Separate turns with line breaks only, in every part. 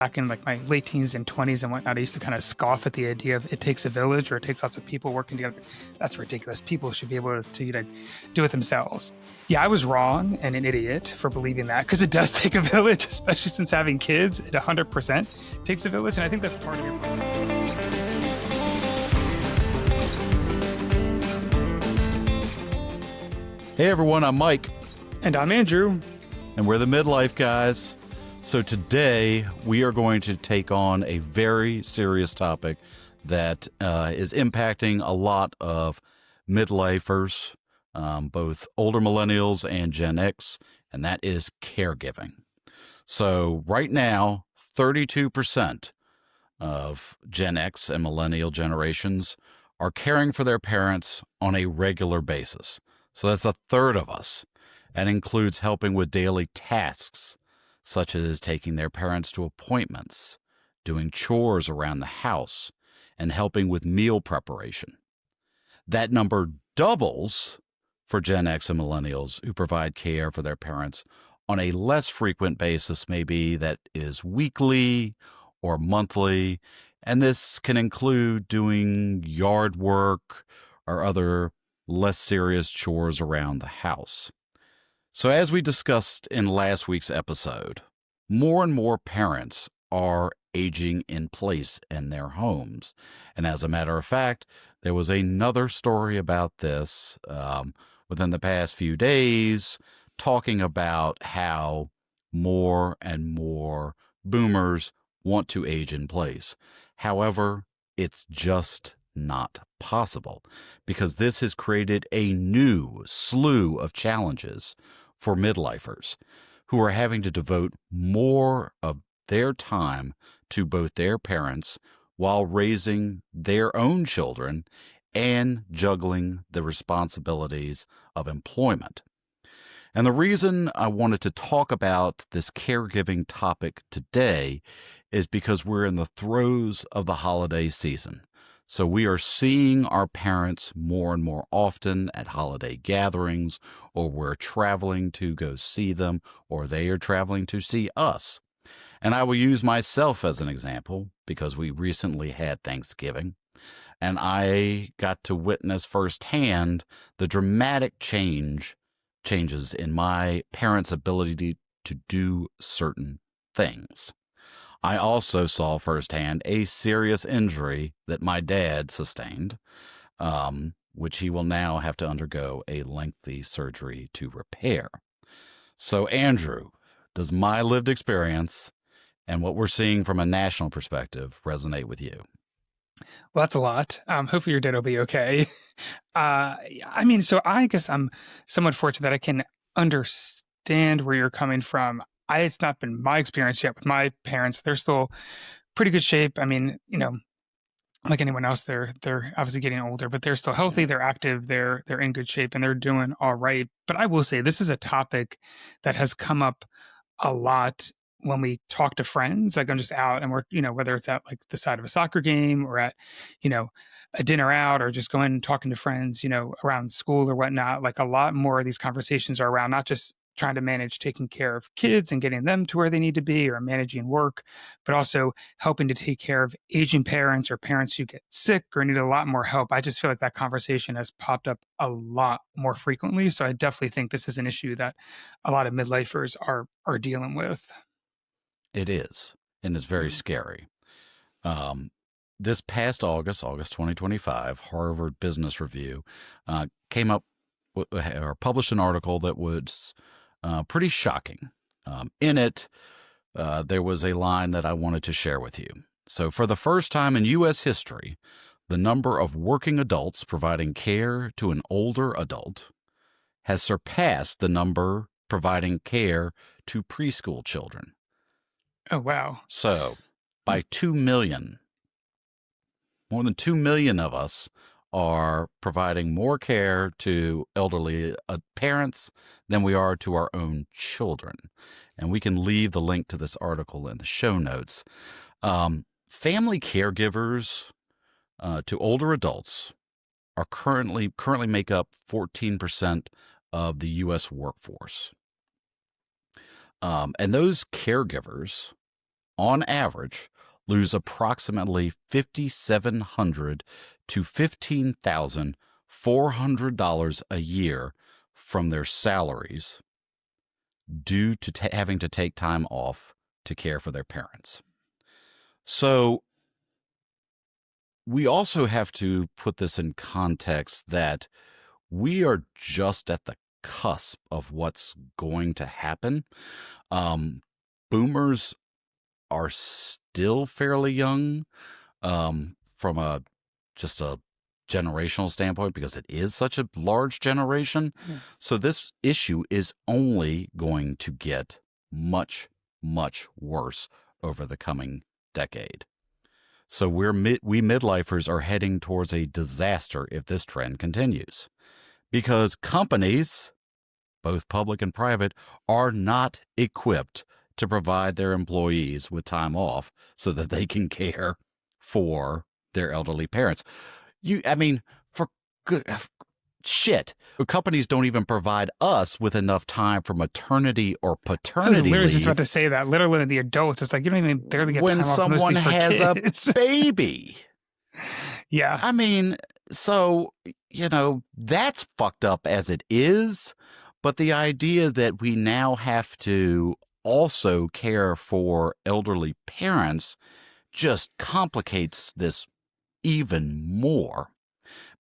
back in like my late teens and 20s and whatnot, I used to kind of scoff at the idea of it takes a village or it takes lots of people working together. That's ridiculous. People should be able to do it themselves. Yeah, I was wrong and an idiot for believing that, because it does take a village, especially since having kids, it 100% takes a village. And I think that's part of your problem.
Hey everyone, I'm Mike.
And I'm Andrew.
And we're the Midlife Guys. So today we are going to take on a very serious topic that is impacting a lot of midlifers, both older millennials and Gen X, and that is caregiving. So right now, 32% of Gen X and millennial generations are caring for their parents on a regular basis. So that's a third of us. And includes helping with daily tasks, such as taking their parents to appointments, doing chores around the house, and helping with meal preparation. That number doubles for Gen X and millennials who provide care for their parents on a less frequent basis, maybe that is weekly or monthly. And this can include doing yard work or other less serious chores around the house. So as we discussed in last week's episode, more and more parents are aging in place in their homes. And as a matter of fact, there was another story about this within the past few days, talking about how more and more boomers want to age in place. However, it's just not possible, because this has created a new slew of challenges for midlifers who are having to devote more of their time to both their parents while raising their own children and juggling the responsibilities of employment. And the reason I wanted to talk about this caregiving topic today is because we're in the throes of the holiday season. So we are seeing our parents more and more often at holiday gatherings, or we're traveling to go see them, or they are traveling to see us. And I will use myself as an example because we recently had Thanksgiving, and I got to witness firsthand the dramatic changes in my parents' ability to do certain things. I also saw firsthand a serious injury that my dad sustained, which he will now have to undergo a lengthy surgery to repair. So, Andrew, does my lived experience and what we're seeing from a national perspective resonate with you?
Well, that's a lot. Hopefully your dad will be okay. So I guess I'm somewhat fortunate that I can understand where you're coming from. It's not been my experience yet with my parents. They're still pretty good shape. I mean, like anyone else, they're obviously getting older, but they're still healthy. They're active. They're in good shape, and they're doing all right. But I will say this is a topic that has come up a lot when we talk to friends. Like I'm just out, and we're whether it's at like the side of a soccer game or at a dinner out, or just going and talking to friends around school or whatnot. Like a lot more of these conversations are around not just trying to manage taking care of kids and getting them to where they need to be, or managing work, but also helping to take care of aging parents or parents who get sick or need a lot more help. I just feel like that conversation has popped up a lot more frequently. So I definitely think this is an issue that a lot of midlifers are dealing with.
It is, and it's very scary. This past August 2025, Harvard Business Review came up with, or published an article that was pretty shocking. In it, there was a line that I wanted to share with you. So for the first time in U.S. history, the number of working adults providing care to an older adult has surpassed the number providing care to preschool children.
Oh, wow.
So by 2 million, more than 2 million of us are providing more care to elderly parents than we are to our own children. And we can leave the link to this article in the show notes. Family caregivers to older adults are currently make up 14% of the U.S. workforce. And those caregivers on average, lose approximately $5,700 to $15,400 a year from their salaries due to having to take time off to care for their parents. So we also have to put this in context that we are just at the cusp of what's going to happen. Boomers are still fairly young from just a generational standpoint because it is such a large generation.
Yeah.
So this issue is only going to get much, much worse over the coming decade. So we midlifers are heading towards a disaster if this trend continues, because companies, both public and private, are not equipped to provide their employees with time off so that they can care for their elderly parents. For good shit, companies don't even provide us with enough time for maternity or
I was
paternity
literally
leave.
just about to say that. Literally, the adults, it's like you don't even barely get
when
time off
someone
mostly for
has
kids.
a baby.
Yeah.
I mean, so, that's fucked up as it is. But the idea that we now have to also care for elderly parents just complicates this even more.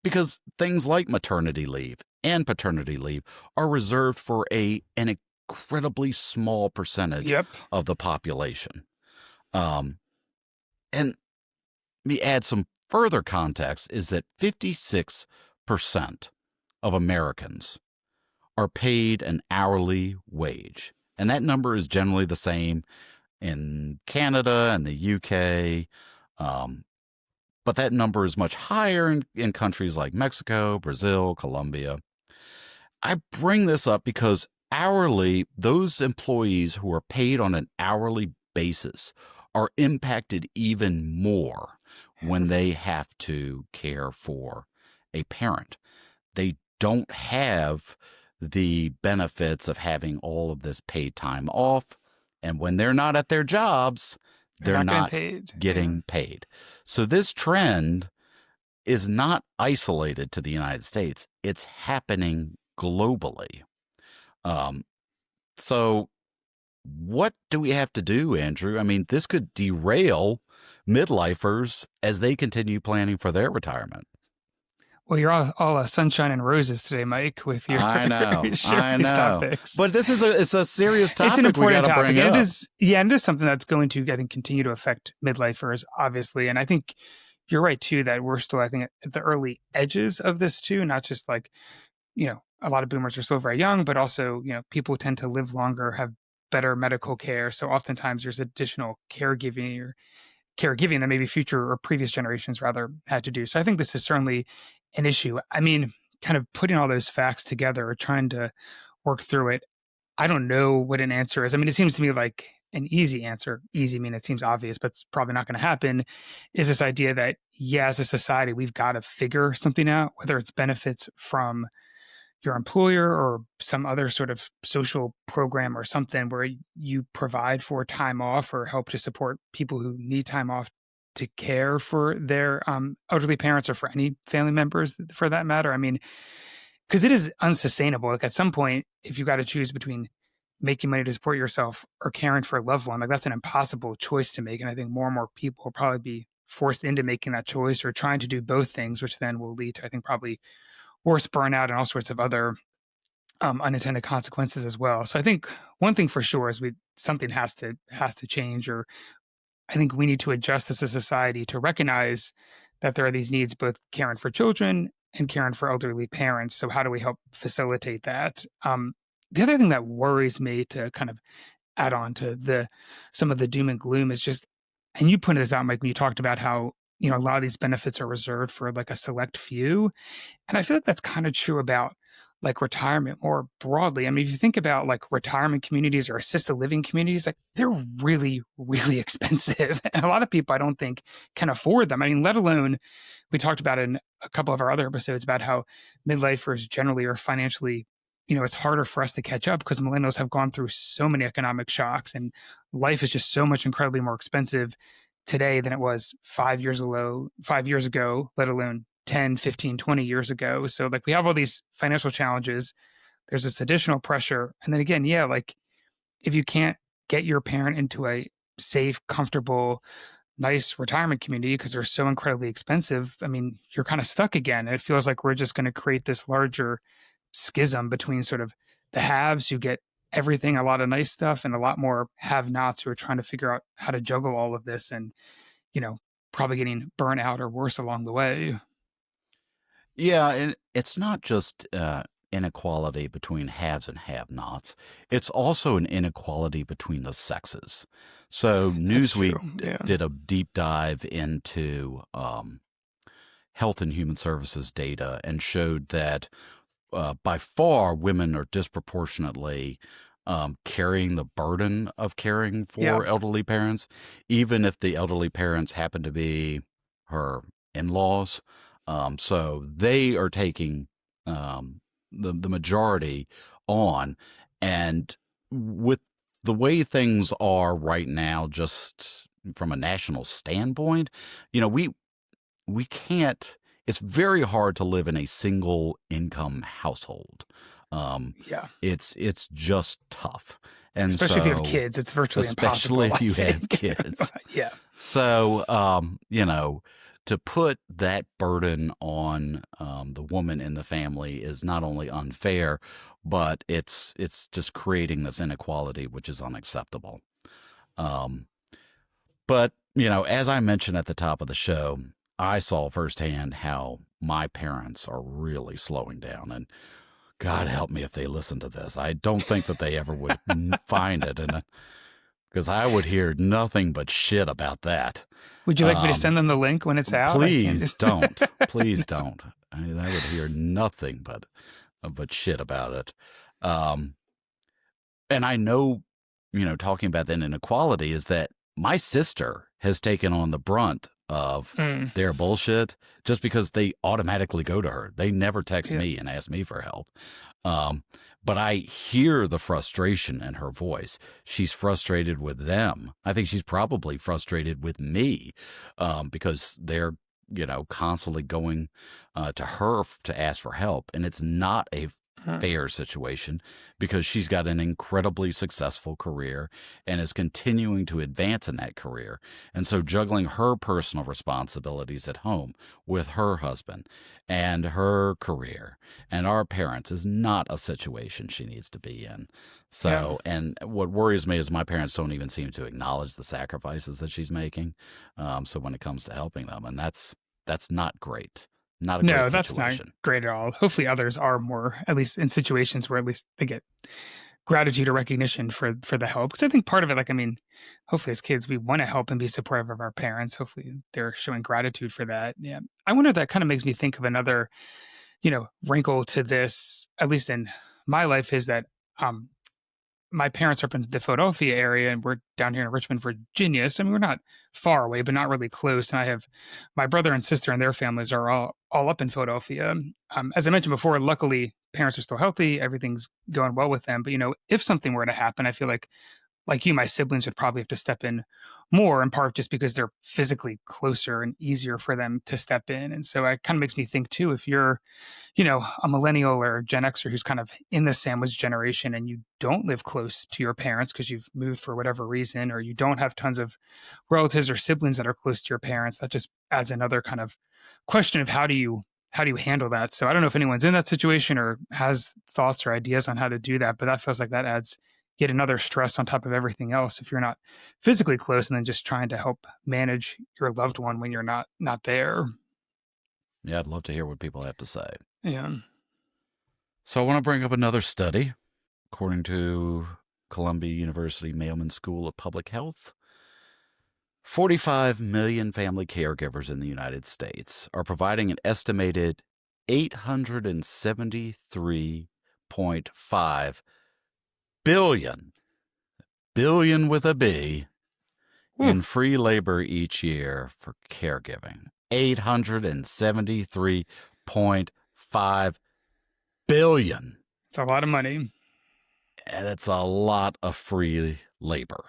Because things like maternity leave and paternity leave are reserved for an incredibly small percentage
Yep.
of the population. And me add some further context is that 56% of Americans are paid an hourly wage. And that number is generally the same in Canada and the UK. But that number is much higher in countries like Mexico, Brazil, Colombia. I bring this up because hourly, those employees who are paid on an hourly basis are impacted even more when they have to care for a parent. They don't have the benefits of having all of this paid time off. And when they're not at their jobs, they're not getting paid. So this trend is not isolated to the United States. It's happening globally. So what do we have to do, Andrew? I mean, this could derail midlifers as they continue planning for their retirement.
Well, you're all sunshine and roses today, Mike, with your
these
topics.
But this is it's a serious topic.
It's an important topic.
And
it is something that's going to, I think, continue to affect midlifers, obviously. And I think you're right, too, that we're still, I think, at the early edges of this, too, not just like, a lot of boomers are still very young, but also, people tend to live longer, have better medical care. So oftentimes there's additional caregiving that maybe future or previous generations rather had to do. So I think this is certainly an issue. I mean, kind of putting all those facts together or trying to work through it, I don't know what an answer is. I mean, it seems to me like an easy answer. Easy, I mean, it seems obvious, but it's probably not going to happen, is this idea that, as a society, we've got to figure something out, whether it's benefits from your employer or some other sort of social program or something where you provide for time off or help to support people who need time off to care for their elderly parents or for any family members for that matter. I mean, because it is unsustainable. Like at some point, if you got to choose between making money to support yourself or caring for a loved one, like that's an impossible choice to make. And I think more and more people will probably be forced into making that choice or trying to do both things, which then will lead to, I think, probably worse burnout and all sorts of other unintended consequences as well. So I think one thing for sure is something has to change, or I think we need to adjust as a society to recognize that there are these needs, both caring for children and caring for elderly parents. So how do we help facilitate that? The other thing that worries me, to kind of add on to some of the doom and gloom, is just, and you pointed this out, Mike, when you talked about how, a lot of these benefits are reserved for like a select few. And I feel like that's kind of true about like retirement more broadly. I mean, if you think about like retirement communities or assisted living communities, like they're really, really expensive. And a lot of people I don't think can afford them. I mean, let alone, we talked about in a couple of our other episodes about how midlifers generally are financially it's harder for us to catch up because millennials have gone through so many economic shocks, and life is just so much incredibly more expensive today than it was 5 years ago, let alone 10, 15, 20 years ago. So like we have all these financial challenges. There's this additional pressure. And then again, yeah, like if you can't get your parent into a safe, comfortable, nice retirement community because they're so incredibly expensive, I mean, you're kind of stuck again. And it feels like we're just going to create this larger schism between sort of the haves who get everything, a lot of nice stuff, and a lot more have nots who are trying to figure out how to juggle all of this and, you know, probably getting burnt out or worse along the way.
Yeah, and it's not just inequality between haves and have-nots. It's also an inequality between the sexes. So
That's
Newsweek
true. Yeah.
did a deep dive into Health and Human Services data and showed that by far women are disproportionately carrying the burden of caring
Yeah.
for elderly parents, even if the elderly parents happen to be her in-laws. So they are taking the majority on. And with the way things are right now, just from a national standpoint, we can't. It's very hard to live in a single income household.
Yeah.
It's just tough, and
Especially if you have
so
kids, it's virtually
especially
impossible,
if
I
you have
think.
kids.
Yeah.
So, to put that burden on the woman in the family is not only unfair, but it's just creating this inequality, which is unacceptable. Um, but, as I mentioned at the top of the show, I saw firsthand how my parents are really slowing down. And God help me if they listen to this. I don't think that they ever would find it. And because I would hear nothing but shit about that.
Would you like me to
Um,
send them the link when it's out? I can
please
just.
don't. Please don't. I would hear nothing but shit about it. Um, and I know, talking about that inequality is that my sister has taken on the brunt of
Mm,
their bullshit just because they automatically go to her. They never text
yeah.
me and ask me for help. Um, but I hear the frustration in her voice. She's frustrated with them. I think she's probably frustrated with me because they're, constantly going to her to ask for help. And it's not a
Mm,
fair situation because she's got an incredibly successful career and is continuing to advance in that career. And so juggling her personal responsibilities at home with her husband and her career and our parents is not a situation she needs to be in.
yeah.
So, and what worries me is my parents don't even seem to acknowledge the sacrifices that she's making. So when it comes to helping them, and that's not great. Not a
No,
great
that's not
situation.
great at all. Hopefully others are more, at least in situations where at least they get gratitude or recognition for the help. Because I think part of it, like, I mean, hopefully as kids, we want to help and be supportive of our parents. Hopefully they're showing gratitude for that. Yeah. I wonder if that kind of makes me think of another, wrinkle to this, at least in my life, is that um my parents are up in the Philadelphia area and we're down here in Richmond, Virginia. So I mean, we're not far away, but not really close. And I have my brother and sister and their families are all up in Philadelphia. As I mentioned before, luckily parents are still healthy. Everything's going well with them. But if something were to happen, I feel like you, my siblings would probably have to step in more, in part just because they're physically closer and easier for them to step in. And so it kind of makes me think too, if you're, a millennial or a Gen Xer who's kind of in the sandwich generation and you don't live close to your parents because you've moved for whatever reason, or you don't have tons of relatives or siblings that are close to your parents, that just adds another kind of question of how do you handle that? So I don't know if anyone's in that situation or has thoughts or ideas on how to do that, but that feels like that adds yet another stress on top of everything else if you're not physically close and then just trying to help manage your loved one when you're not there.
Yeah, I'd love to hear what people have to say.
Yeah.
So I want to bring up another study. According to Columbia University Mailman School of Public Health, 45 million family caregivers in the United States are providing an estimated 873.5 billion with a B,
Whew.
in free labor each year for caregiving. 873.5 billion.
It's a lot of money.
and it's a lot of free labor.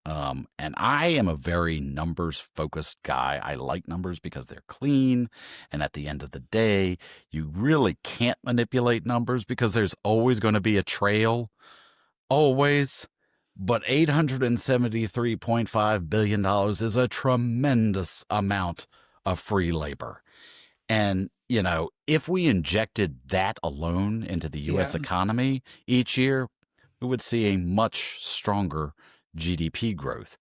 And I am a very numbers focused guy. I like numbers because they're clean. And at the end of the day, you really can't manipulate numbers because there's always going to be a trail, always. But $873.5 billion is a tremendous amount of free labor. And, if we injected that alone into the U.S.
Yeah.
economy each year, we would see a much stronger GDP growth.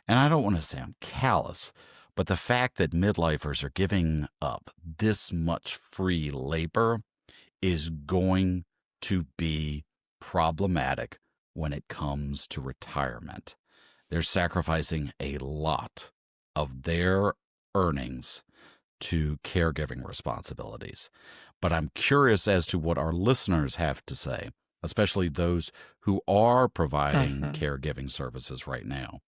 And I don't want to sound callous, but the fact that midlifers are giving up this much free labor is going to be problematic when it comes to retirement. They're sacrificing a lot of their earnings to caregiving responsibilities. But I'm curious as to what our listeners have to say, especially those who are providing
Mhm.
caregiving services right now.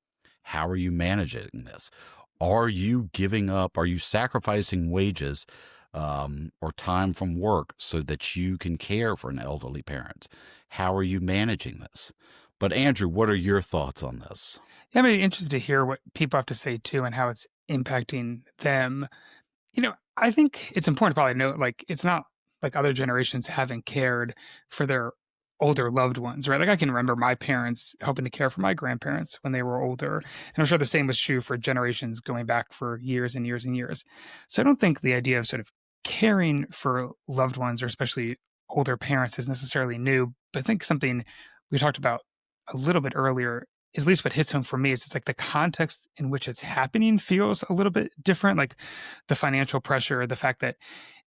How are you managing this? Are you giving up? Are you sacrificing wages or time from work so that you can care for an elderly parent? How are you managing this? But Andrew, what are your thoughts on this?
Yeah, I'm really interested to hear what people have to say too and how it's impacting them. I think it's important to probably note, like, it's not like other generations haven't cared for their older loved ones, right? Like, I can remember my parents helping to care for my grandparents when they were older. And I'm sure the same was true for generations going back for years and years and years. So I don't think the idea of sort of caring for loved ones, or especially older parents, is necessarily new. But I think something we talked about a little bit earlier, is at least what hits home for me, is it's like the context in which it's happening feels a little bit different. Like the financial pressure, the fact that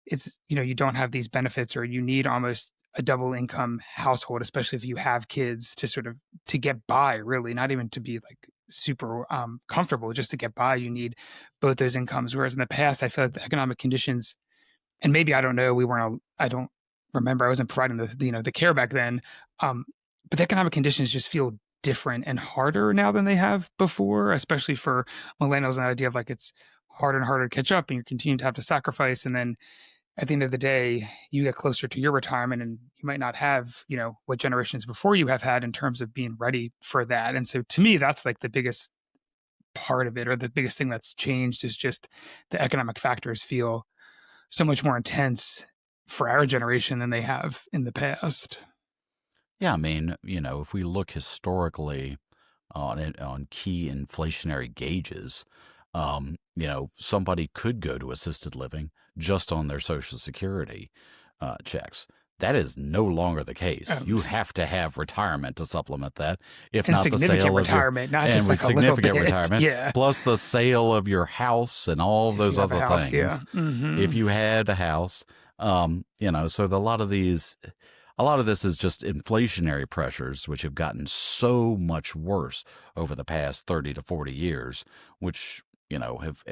it's, you don't have these benefits, or you need almost a double income household, especially if you have kids, to sort of to get by, really, not even to be like super comfortable, just to get by, you need both those incomes. Whereas in the past, I feel like the economic conditions, and maybe I don't know, I don't remember, I wasn't providing the care back then. Um, but the economic conditions just feel different and harder now than they have before, especially for millennials. And that idea of like it's harder and harder to catch up, and you continue to have to sacrifice. And then at the end of the day, you get closer to your retirement, and you might not have, what generations before you have had in terms of being ready for that. And so to me, that's like the biggest part of it, or the biggest thing that's changed, is just the economic factors feel so much more intense for our generation than they have in the past.
Yeah, I mean, if we look historically on key inflationary gauges, somebody could go to assisted living just on their Social Security checks. That is no longer the case.
Um,
You have to have retirement to supplement that, if
and
not the
significant
sale of your,
retirement, not
and
just
with
like a little
significant
bit.
retirement,
Yeah.
plus the sale of your house and all of
If
those
you have a
other
house, yeah.
things. If you had a house, so a lot of this is just inflationary pressures, which have gotten so much worse over the past 30 to 40 years, which, have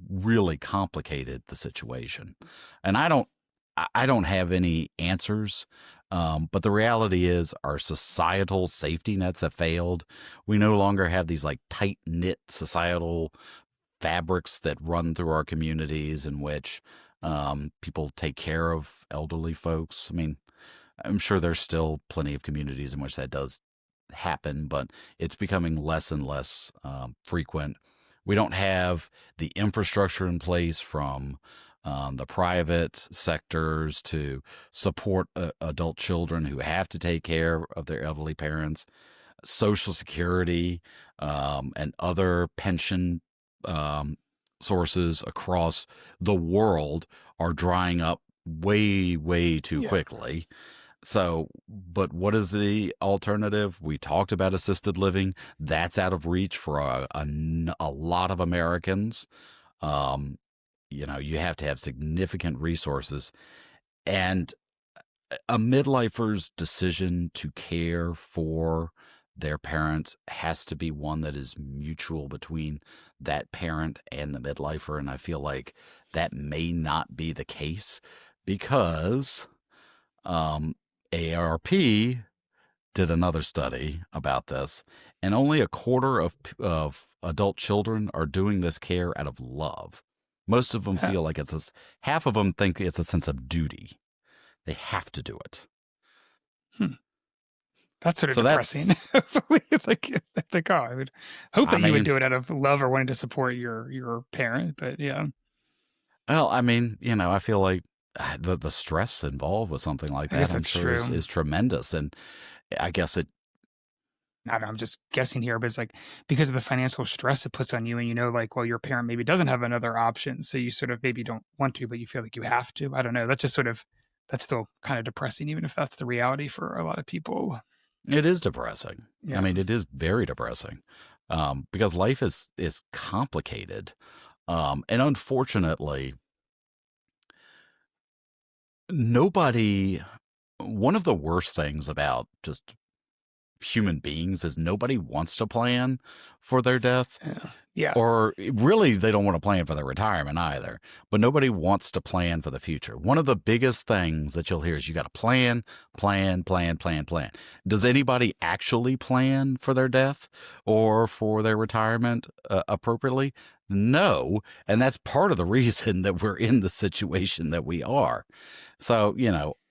really complicated the situation. And I don't have any answers. But the reality is our societal safety nets have failed. We no longer have these like tight knit societal fabrics that run through our communities in which people take care of elderly folks. I mean, I'm sure there's still plenty of communities in which that does happen, but it's becoming less and less frequent. We don't have the infrastructure in place from the private sectors to support adult children who have to take care of their elderly parents. Social Security and other pension um, sources across the world are drying up way, way too
Yeah.
quickly. So, but what is the alternative? We talked about assisted living. That's out of reach for a lot of Americans. Um, you have to have significant resources. And a midlifer's decision to care for their parents has to be one that is mutual between that parent and the midlifer. And I feel like that may not be the case because AARP did another study about this, and only a quarter of adult children are doing this care out of love. Most of them feel like half of them think it's a sense of duty. They have to do it.
Hmm. That's sort of
So
depressing.
that's,
Hopefully, like, oh, I would hope
I
that you would
mean,
do it out of love or wanting to support your parent. But yeah,
well, I mean, I feel like the stress involved with something like
I
that,
guess
I'm
that's
sure
true.
is tremendous. And I guess it,
I don't know, I'm just guessing here, but it's like because of the financial stress it puts on you, and like, well, your parent maybe doesn't have another option, so you sort of maybe don't want to, but you feel like you have to. I don't know. That's just sort of that's still kind of depressing, even if that's the reality for a lot of people.
it is depressing. I
Yeah.
mean, it is very depressing, because life is complicated, and unfortunately, nobody. One of the worst things about just human beings is nobody wants to plan for their death.
Yeah. Yeah.
Or really, they don't want to plan for their retirement either. But nobody wants to plan for the future. One of the biggest things that you'll hear is you got to plan, plan, plan, plan, plan. Does anybody actually plan for their death or for their retirement appropriately? No. And that's part of the reason that we're in the situation that we are. So,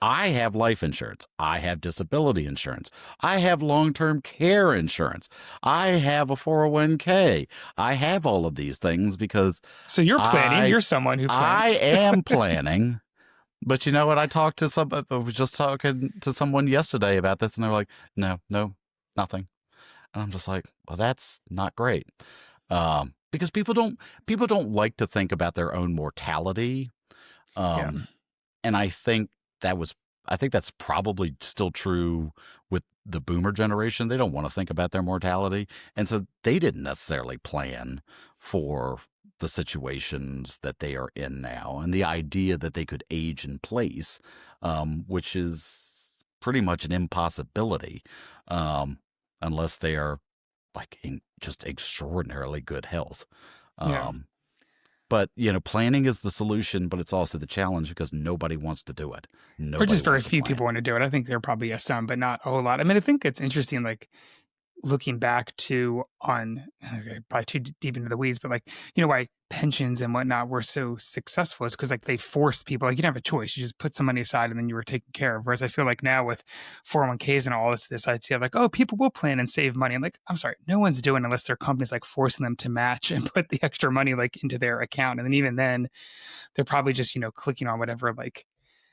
I have life insurance. I have disability insurance. I have long term care insurance. I have a 401k. I have all of these things because
So you're planning.
I
You're someone who
I
plans.
am planning. But you know what? I was just talking to someone yesterday about this, and they're like, "No, no, nothing." And I'm just like, "Well, that's not great." Because people don't like to think about their own mortality.
Yeah.
Um, and that was I think that's probably still true with the boomer generation. They don't want to think about their mortality, and so they didn't necessarily plan for the situations that they are in now, and the idea that they could age in place, which is pretty much an impossibility, um, unless they are like in just extraordinarily good health.
Yeah.
Um, but, planning is the solution, but it's also the challenge because nobody wants to do it.
Or
Nobody
just very
wants to
few people
plan.
want to do it. I think there probably is some, but not a whole lot. I mean, I think it's interesting, like looking back to on okay, probably too deep into the weeds, but like, why pensions and whatnot were so successful is because like they forced people, like you didn't have a choice. You just put some money aside and then you were taken care of. Whereas I feel like now with 401ks and all this idea like, oh, people will plan and save money. I'm like, I'm sorry, no one's doing unless their company's like forcing them to match and put the extra money like into their account. And then even then they're probably just, clicking on whatever, like,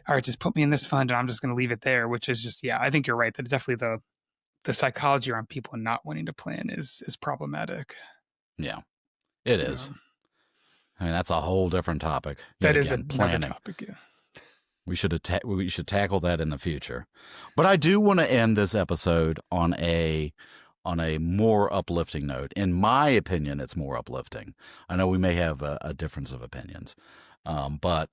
all right, just put me in this fund and I'm just going to leave it there, which is just, yeah, I think you're right. That definitely the psychology around people not wanting to plan is problematic.
Yeah, it
Yeah.
is. I mean, that's a whole different topic. Yet
That is
again,
another
planning.
topic. Yeah.
We should tackle that in the future. But I do want to end this episode on a more uplifting note. In my opinion, it's more uplifting. I know we may have a difference of opinions, but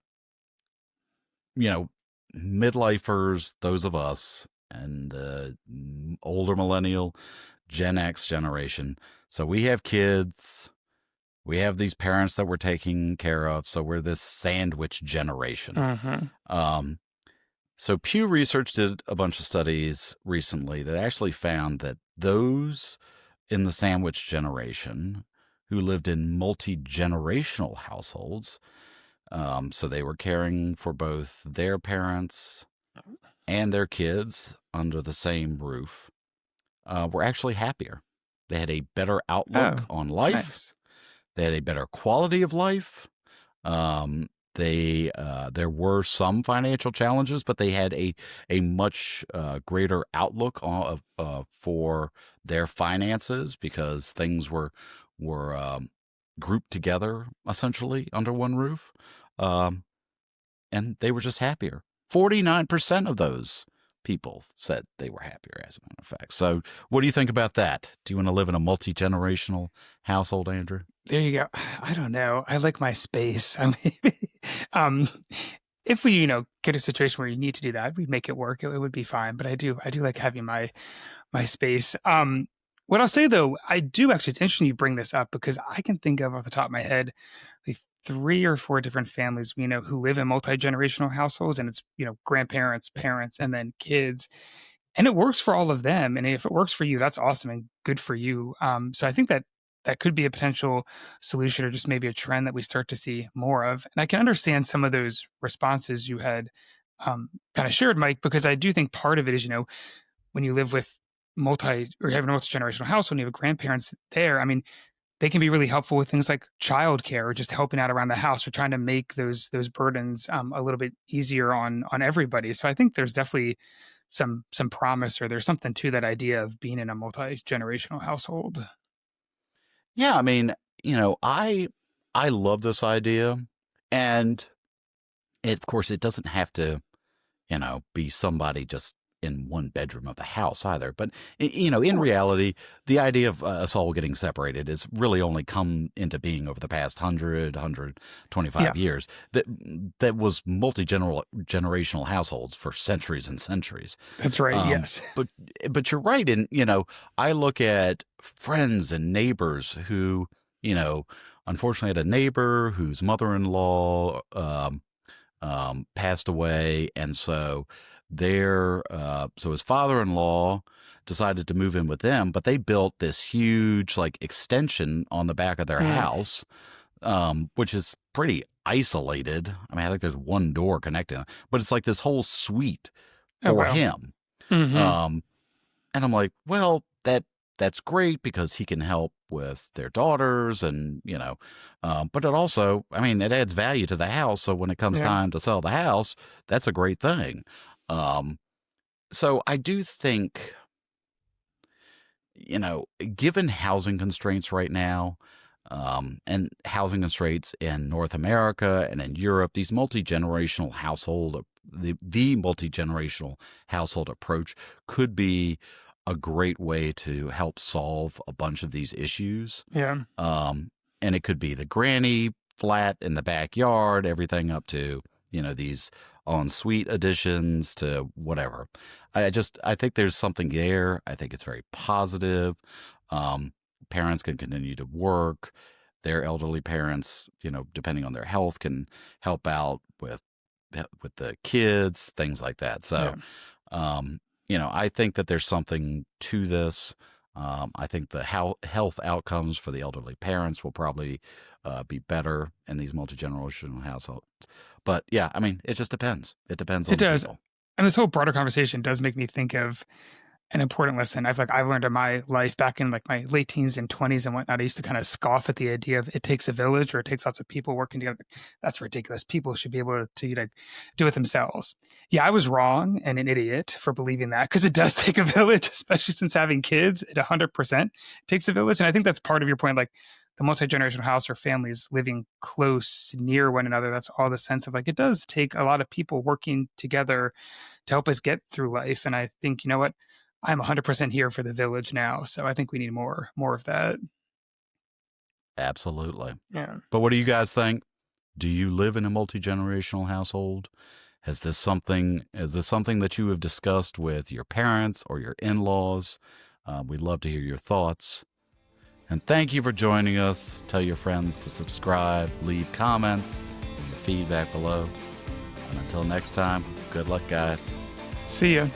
you know, midlifers, those of us, and the older millennial, Gen X generation. So we have kids. We have these parents that we're taking care of. So we're this sandwich generation.
Mm-hmm.
Um, so Pew Research did a bunch of studies recently that actually found that those in the sandwich generation who lived in multi-generational households, so they were caring for both their parents and their kids under the same roof, were actually happier. They had a better outlook
Oh,
on life.
nice.
They had a better quality of life. There were some financial challenges, but they had a much greater outlook for their finances because things were grouped together essentially under one roof, um, and they were just happier. 49% of those people said they were happier, as a matter of fact. So, what do you think about that? Do you want to live in a multi-generational household, Andrew?
There you go. I don't know. I like my space. I mean, um, if we, get a situation where you need to do that, we'd make it work. It would be fine. But I do like having my space. What I'll say though, I do actually, it's interesting you bring this up because I can think of off the top of my head, like 3 or 4 different families, who live in multi-generational households and it's, grandparents, parents, and then kids. And it works for all of them. And if it works for you, that's awesome and good for you. So I think that could be a potential solution or just maybe a trend that we start to see more of. And I can understand some of those responses you had kind of shared, Mike, because I do think part of it is, when you live with or you have a multi-generational house, when you have grandparents there, I mean, they can be really helpful with things like childcare or just helping out around the house or trying to make those burdens a little bit easier on everybody. So I think there's definitely some promise, or there's something to that idea of being in a multi-generational household.
Yeah, I mean, I love this idea, and of course, it doesn't have to, be somebody just in one bedroom of the house either. But in
Sure.
reality, the idea of us all getting separated has really only come into being over the past 125
Yeah,
years. That was generational households for centuries and centuries.
that's right.
Um,
Yes.
but but you're right, and I look at friends and neighbors who, unfortunately had a neighbor whose mother-in-law passed away, and so his father-in-law decided to move in with them, but they built this huge like extension on the back of their
Mm.
house, which is pretty isolated. I mean, I think there's one door connecting, but it's like this whole suite
Oh,
for
wow.
him.
Hmm.
Um, and I'm like, well, that's great because he can help with their daughters, and but it also, I mean, it adds value to the house. So when it comes
Yeah.
time to sell the house, that's a great thing. Um, so I do think, given housing constraints right now, and housing constraints in North America and in Europe, these multi-generational household, the multi-generational household approach could be a great way to help solve a bunch of these issues.
Yeah.
Um, and it could be the granny flat in the backyard, everything up to, these ensuite additions to whatever. I think there's something there. I think it's very positive. Um, Parents can continue to work. Their elderly parents, depending on their health, can help out with the kids, things like that.
Yeah.
So, um, I think that there's something to this. I think the health outcomes for the elderly parents will probably be better in these multi-generational households. But yeah, I mean, it just depends. It depends
It
on the
does.
people.
And this whole broader conversation does make me think of an important lesson I've learned in my life back in like my late teens and 20s and whatnot. I used to kind of scoff at the idea of it takes a village or it takes lots of people working together. That's ridiculous. People should be able to like do it themselves. Yeah, I was wrong and an idiot for believing that, because it does take a village, especially since having kids, it 100% takes a village. And I think that's part of your point, like the multi-generational house or families living close near one another. That's all the sense of like, it does take a lot of people working together to help us get through life. And I think, you know what? I'm 100% here for the village now. So I think we need more of that.
Absolutely.
Yeah.
But what do you guys think? Do you live in a multi-generational household? Is this something that you have discussed with your parents or your in-laws? We'd love to hear your thoughts. And thank you for joining us. Tell your friends to subscribe, leave comments, and your feedback below. And until next time, good luck, guys.
See ya.